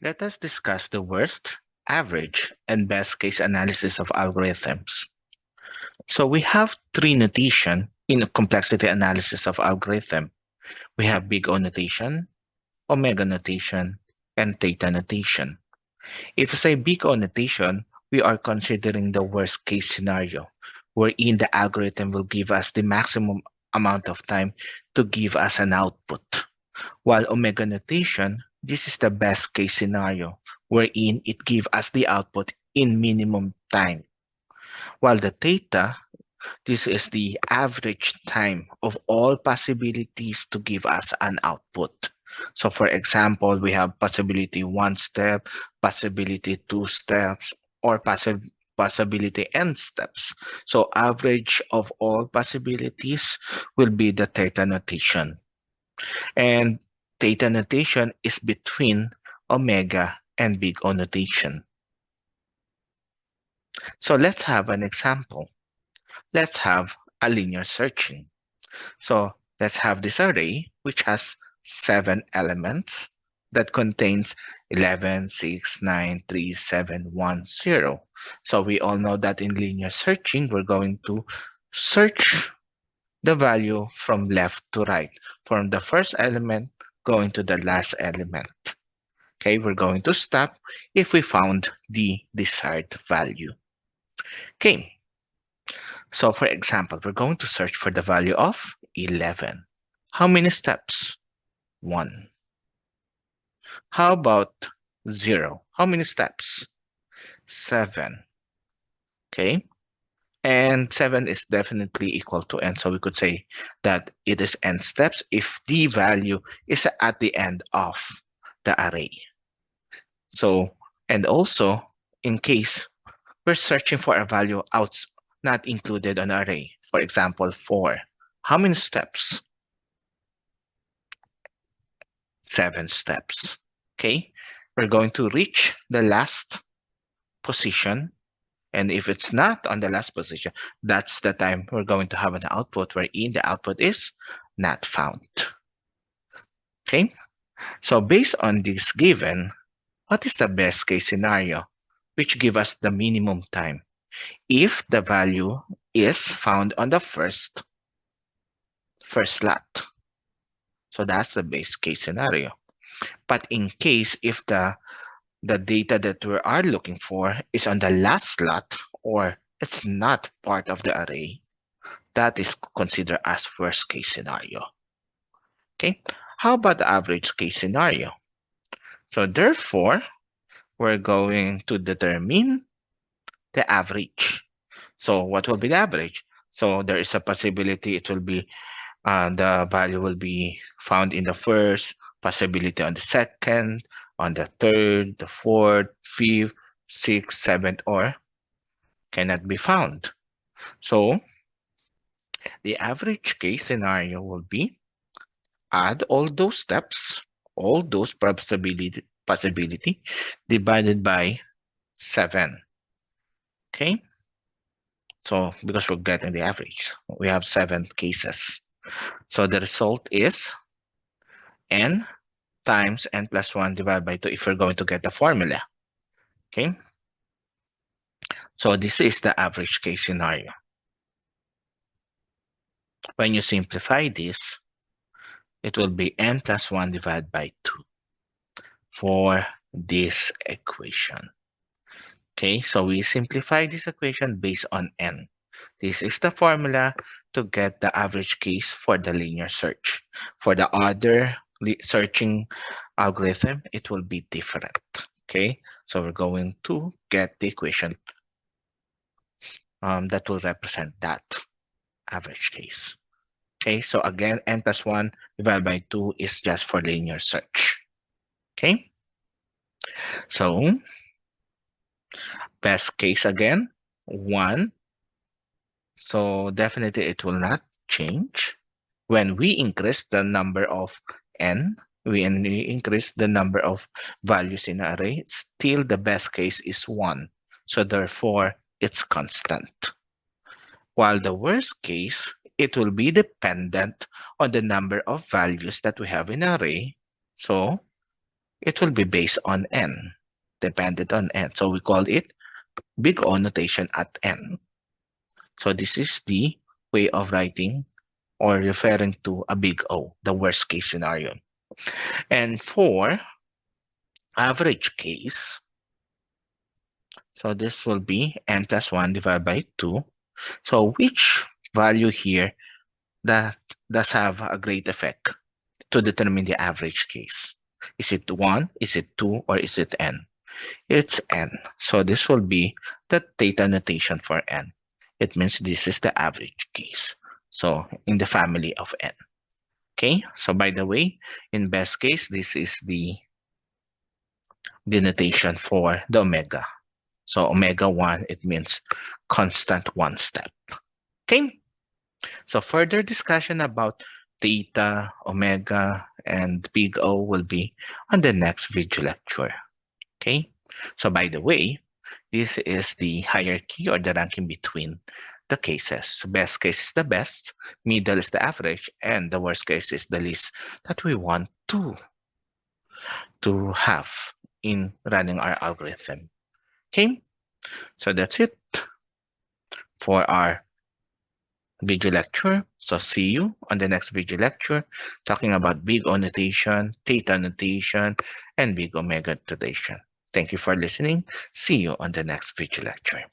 Let us discuss the worst, average, and best case analysis of algorithms. So we have three notation in complexity analysis of algorithm. We have big O notation, omega notation, and theta notation. If we say big O notation, we are considering the worst case scenario, wherein the algorithm will give us the maximum amount of time to give us an output. While omega notation, this is the best case scenario, wherein it gives us the output in minimum time. While the theta, this is the average time of all possibilities to give us an output. So for example, we have possibility 1 step, possibility 2 steps, or possibility n steps. So average of all possibilities will be the theta notation. And theta notation is between omega and big O notation. So let's have an example. Let's have a linear searching. So let's have this array which has 7 elements that contains 11, 6, 9, 3, 7, 1, 0. So we all know that in linear searching, we're going to search the value from left to right, from the first element going to the last element. Okay, we're going to stop if we found the desired value. Okay, so for example, we're going to search for the value of 11. How many steps? 1. How about 0? How many steps? 7. Okay, and 7 is definitely equal to n, so we could say that it is n steps if the value is at the end of the array. So, and also, in case we're searching for a value not included on array, for example, 4. How many steps? 7 steps. Okay, we're going to reach the last position, and if it's not on the last position, that's the time we're going to have an output wherein the output is not found. Okay, so based on this given, what is the best case scenario, which give us the minimum time if the value is found on the first slot? So that's the best case scenario. But in case if the data that we are looking for is on the last slot or it's not part of the array, that is considered as worst case scenario. Okay, how about the average case scenario? So therefore, we're going to determine the average. So what will be the average? So there is a possibility it will be the value will be found in the first, possibility on the second, on the third, the fourth, fifth, sixth, seventh, or cannot be found. So the average case scenario will be add all those steps, all those possibility divided by 7. Okay, so because we're getting the average, we have 7 cases. So the result is n times n plus 1 divided by 2 if we're going to get the formula. Okay, so this is the average case scenario. When you simplify this, it will be n plus 1 divided by 2 for this equation. Okay, so we simplify this equation based on n. This is the formula to get the average case for the linear search. For the other searching algorithm, it will be different. Okay, so we're going to get the equation that will represent that average case. Okay, so again, n plus 1 divided by 2 is just for linear search. Okay, so best case again, 1. So definitely it will not change. When we increase the number of n, when we increase the number of values in an array, still the best case is 1. So therefore, it's constant. While the worst case, it will be dependent on the number of values that we have in an array. So it will be based on n, dependent on n. So we call it big O notation at n. So this is the way of writing or referring to a big O, the worst case scenario. And for average case, so this will be n plus 1 divided by 2. So which value here that does have a great effect to determine the average case? Is it 1, is it 2, or is it n? It's n. So this will be the theta notation for n. It means this is the average case. So in the family of n. Okay, so by the way, in best case, this is the denotation for the omega. So omega 1, it means constant one step. Okay, so further discussion about theta, omega, and big O will be on the next video lecture. Okay, so by the way, this is the hierarchy or the ranking between the cases. Best case is the best, middle is the average, and the worst case is the least that we want to have in running our algorithm. Okay, so that's it for our video lecture. So see you on the next video lecture talking about big O notation, theta notation, and big omega notation. Thank you for listening. See you on the next video lecture.